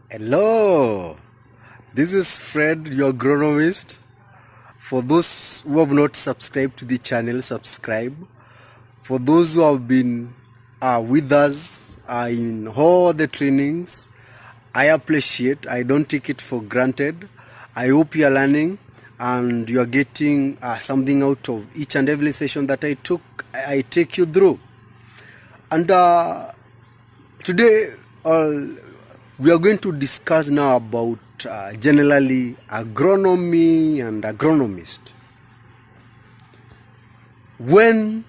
Hello, this is Fred, your agronomist. For those who have not subscribed to the channel, subscribe. For those who have been with us in all the trainings, I appreciate. I don't take it for granted. I hope you are learning and you are getting something out of each and every session that I take you through. And today, we are going to discuss now about generally agronomy and agronomist. When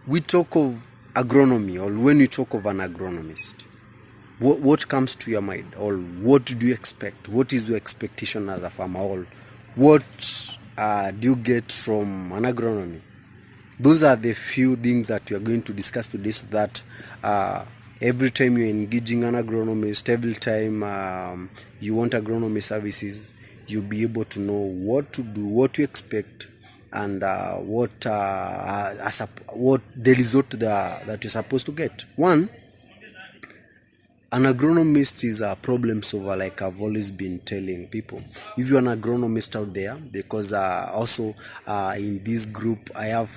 we talk of agronomy or when you talk of an agronomist, what comes to your mind, or what do you expect? What is your expectation as a farmer, or what do you get from an agronomy? Those are the few things that we are going to discuss today, so that every time you're engaging an agronomist, every time you want agronomy services, you'll be able to know what to do, what to expect, and what the result that you're supposed to get. One, an agronomist is a problem solver, like I've always been telling people. If you're an agronomist out there, because also in this group I have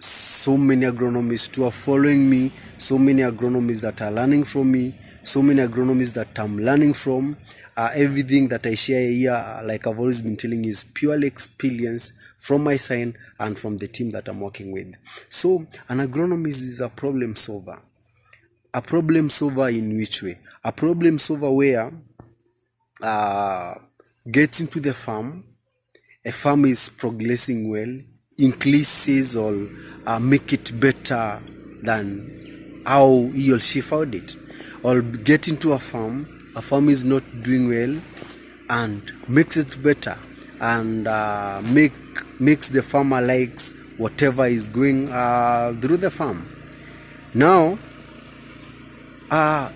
so many agronomists who are following me, so many agronomists that are learning from me, so many agronomists that I'm learning from. Everything that I share here, like I've always been telling you, is purely experience from my side and from the team that I'm working with. So an agronomist is a problem solver. A problem solver in which way? A problem solver where get into the farm, a farm is progressing well, increases or make it better than how he or she found it. Or get into a farm is not doing well and makes it better, and makes the farmer likes whatever is going through the farm. Now,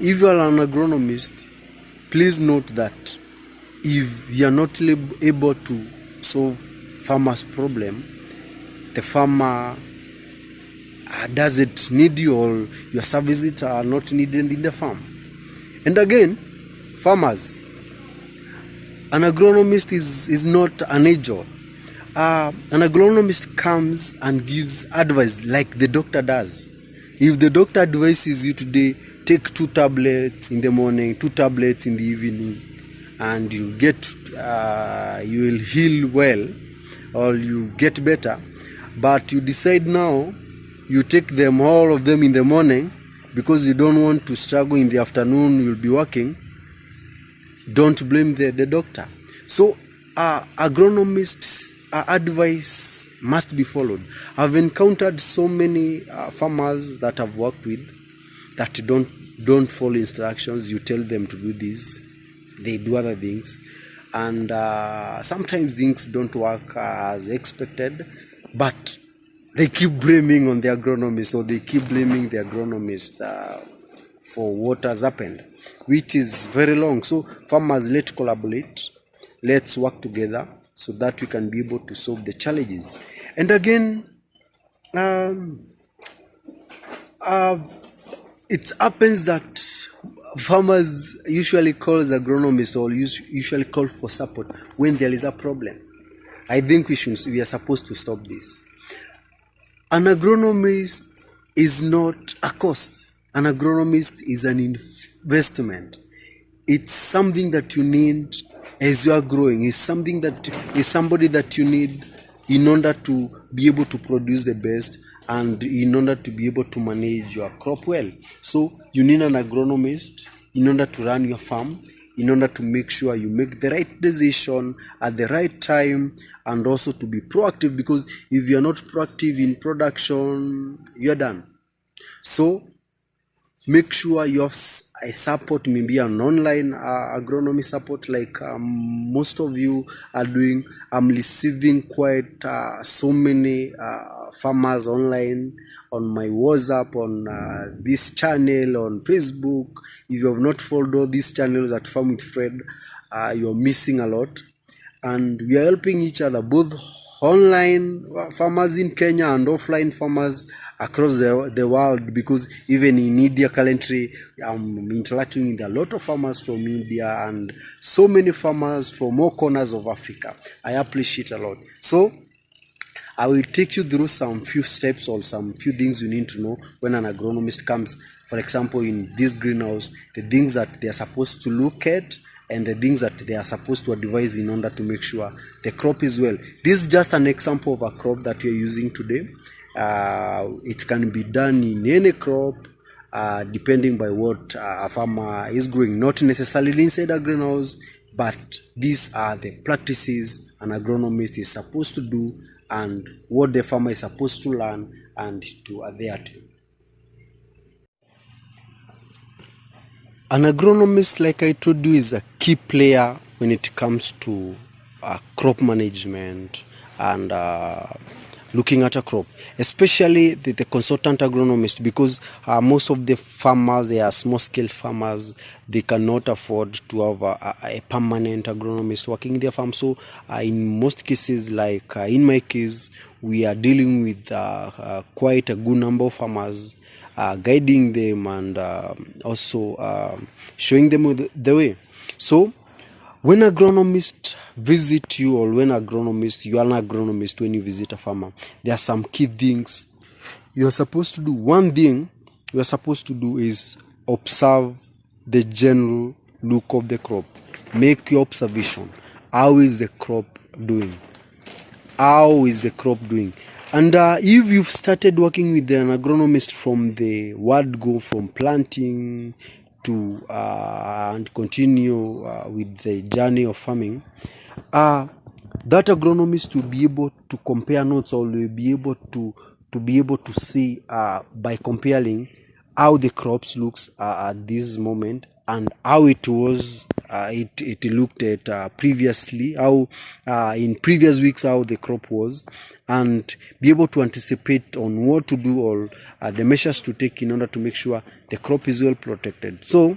if you are an agronomist, please note that if you are not able to solve farmer's problem, the farmer doesn't need you, or your services are not needed in the farm. And again, farmers, an agronomist is not an angel. An agronomist comes and gives advice like the doctor does. If the doctor advises you today, take 2 tablets in the morning, 2 tablets in the evening, and you will heal well, or you get better. But you decide now you take them, all of them, in the morning because you don't want to struggle in the afternoon. You'll be working. Don't blame the doctor. So agronomists' advice must be followed. I've encountered so many farmers that I've worked with that don't follow instructions. You tell them to do this, they do other things, and sometimes things don't work as expected, but they keep blaming on the agronomist, or they keep blaming the agronomist for what has happened, which is very long. So farmers, let's collaborate, let's work together so that we can be able to solve the challenges. And again, it happens that farmers usually call agronomists, or usually call for support when there is a problem. I think we are supposed to stop this. An agronomist is not a cost. An agronomist is an investment. It's something that you need as you are growing. It's something that is somebody that you need in order to be able to produce the best, and in order to be able to manage your crop well. So you need an agronomist in order to run your farm, in order to make sure you make the right decision at the right time, and also to be proactive, because if you're not proactive in production, you're done. So make sure you have a support, maybe an online agronomy support, like most of you are doing. I'm receiving quite so many farmers online on my WhatsApp, on this channel, on Facebook. If you have not followed all these channels at Farm with Fred, you're missing a lot. And we are helping each other, both online farmers in Kenya and offline farmers across the world, because even in India currently I'm interacting with a lot of farmers from India and so many farmers from all corners of Africa. I appreciate a lot. So I will take you through some few steps or some few things you need to know when an agronomist comes. For example, in this greenhouse, the things that they are supposed to look at and the things that they are supposed to advise in order to make sure the crop is well. This is just an example of a crop that we are using today. It can be done in any crop, depending by what a farmer is growing, not necessarily inside a greenhouse, but these are the practices an agronomist is supposed to do and what the farmer is supposed to learn and to adhere to. An agronomist, like I told you, is a key player when it comes to crop management and looking at a crop, especially the consultant agronomist, because most of the farmers, they are small scale farmers, they cannot afford to have a permanent agronomist working in their farm. So in most cases, like in my case, we are dealing with quite a good number of farmers, guiding them and also showing them the way. So when agronomists visit you, or when agronomist, you are an agronomist, when you visit a farmer, there are some key things you are supposed to do. One thing you are supposed to do is observe the general look of the crop. Make your observation. How is the crop doing? How is the crop doing? And if you've started working with an agronomist from the word go, from planting to and continue with the journey of farming, that agronomist will be able to compare notes, or will be able to see by comparing how the crops looks at this moment and how it was it looked at previously, how in previous weeks how the crop was, and be able to anticipate on what to do, or the measures to take in order to make sure the crop is well protected. So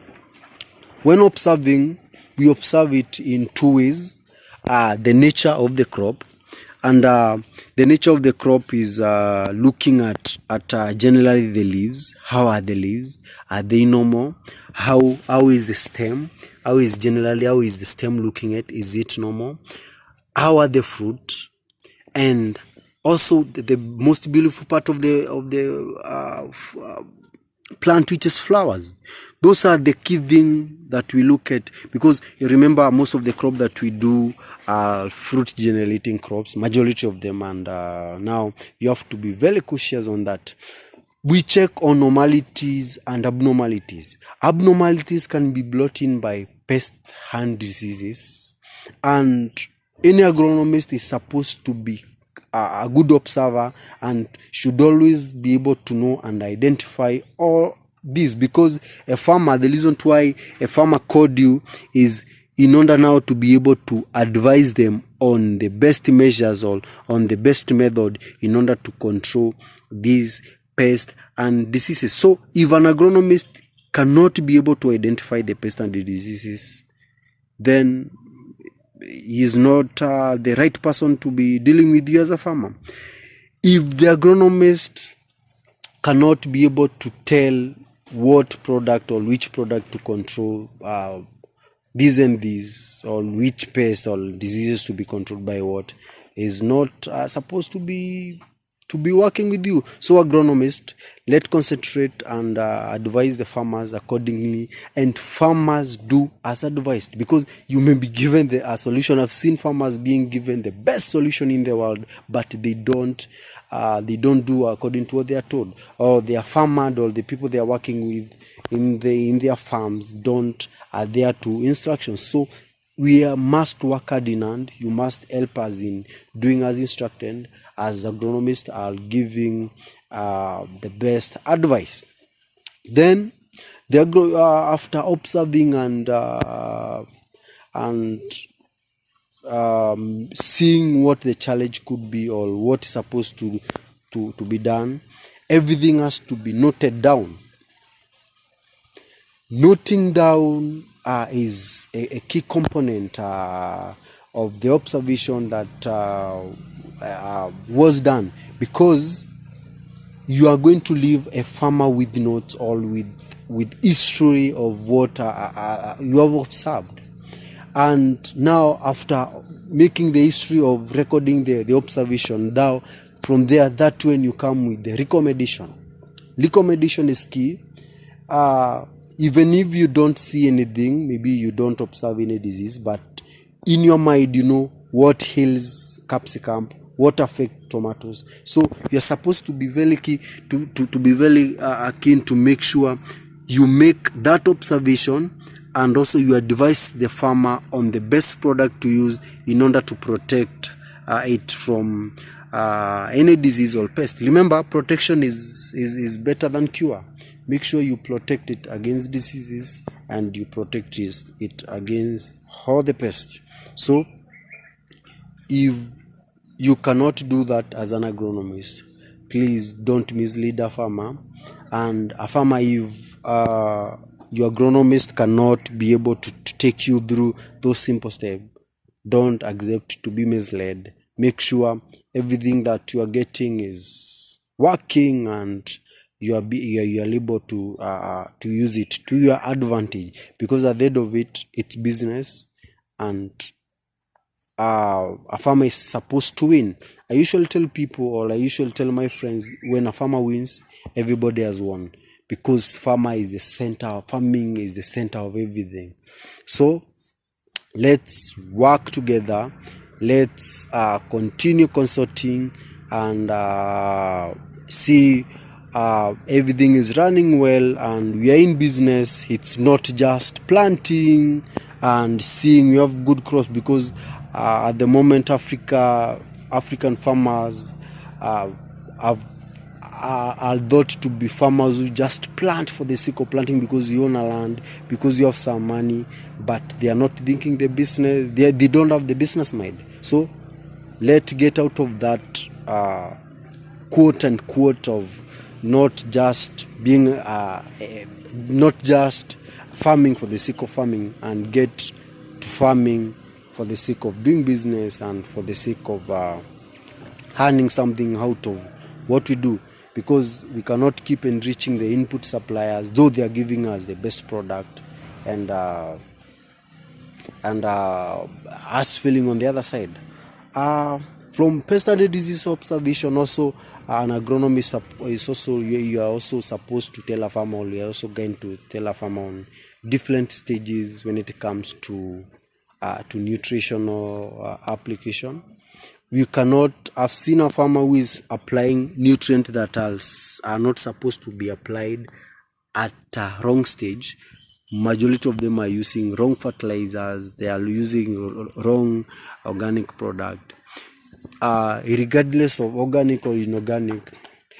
when observing, we observe it in two ways. The nature of the crop, and the nature of the crop is looking at generally the leaves. How are the leaves? Are they normal? How is the stem? How is the stem looking at? Is it normal? How are the fruit? And also the most beautiful part of the plant, which is flowers. Those are the key things that we look at, because you remember most of the crop that we do are fruit generating crops, majority of them, and now you have to be very cautious on that. We check on normalities and abnormalities. Abnormalities can be brought in by pest and diseases, and any agronomist is supposed to be a good observer and should always be able to know and identify all this, because a farmer, the reason why a farmer called you is in order now to be able to advise them on the best measures or on the best method in order to control these pests and diseases. So if an agronomist cannot be able to identify the pests and the diseases, then he is not the right person to be dealing with you as a farmer. If the agronomist cannot be able to tell what product or which product to control these and these, or which pest or diseases to be controlled by what, is not supposed to be working with you. So agronomist, let's concentrate and advise the farmers accordingly, and farmers do as advised, because you may be given a solution. I've seen farmers being given the best solution in the world, but they don't do according to what they are told, or their farmer or the people they are working with in their farms don't adhere to instructions. So we must work hand in hand. You must help us in doing as instructed, as agronomists are giving the best advice. Then after observing and seeing what the challenge could be, or what is supposed to be done, everything has to be noted down. Noting down is a key component of the observation that was done, because you are going to leave a farmer with notes or with history of what you have observed. And now, after making the history of recording the observation, now from there, that when you come with the recommendation. Recommendation is key. Even if you don't see anything, maybe you don't observe any disease, but in your mind, you know what heals capsicum, what affect tomatoes. So you're supposed to be very key to be very keen to make sure you make that observation, and also you advise the farmer on the best product to use in order to protect it from any disease or pest. Remember, protection is better than cure. Make sure you protect it against diseases, and you protect it against all the pests. So if you cannot do that as an agronomist, please don't mislead a farmer. And a farmer, if your agronomist cannot be able to take you through those simple steps, don't accept to be misled. Make sure everything that you are getting is working, and you are able to use it to your advantage, because at the end of it, it's business, and a farmer is supposed to win. I usually tell people, or I usually tell my friends, when a farmer wins, everybody has won, because farming is the center of everything. So let's work together. Let's continue consulting, and see everything is running well, and we are in business. It's not just planting and seeing we have good crops, because at the moment African farmers are thought to be farmers who just plant for the sake of planting, because you own a land, because you have some money, but they are not thinking the business. They don't have the business mind. So let's get out of that quote unquote of not just being not just farming for the sake of farming, and get to farming for the sake of doing business, and for the sake of earning something out of what we do, because we cannot keep enriching the input suppliers, though they are giving us the best product, and us failing on the other side. From pest and disease observation, also an agronomist is also, you are also supposed to tell a farmer, or you are also going to tell a farmer on different stages when it comes to nutritional application. You cannot. I've seen a farmer who is applying nutrients that are not supposed to be applied at a wrong stage. Majority of them are using wrong fertilizers. They are using wrong organic product. Regardless of organic or inorganic,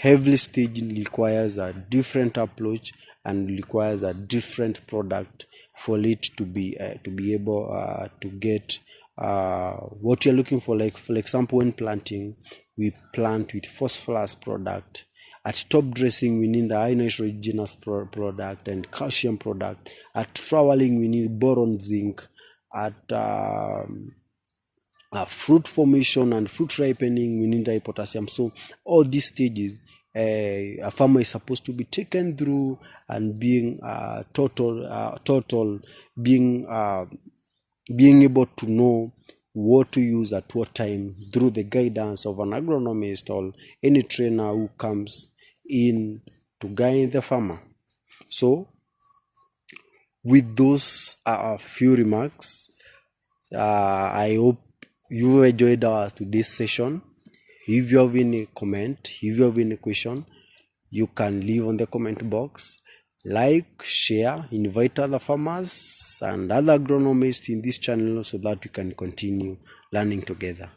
every stage requires a different approach, and requires a different product for it to be able to get what you're looking for. Like, for example, when planting, we plant with phosphorus product. At top dressing, we need the high nitrogenous product and calcium product. At flowering, we need boron, zinc. At fruit formation and fruit ripening, we need high potassium. So all these stages, a farmer is supposed to be taken through, and being being able to know what to use at what time, through the guidance of an agronomist or any trainer who comes in to guide the farmer. So with those few remarks, I hope you enjoyed our today's session. If you have any comment, if you have any question, you can leave on the comment box. Like, share, invite other farmers and other agronomists in this channel, so that we can continue learning together.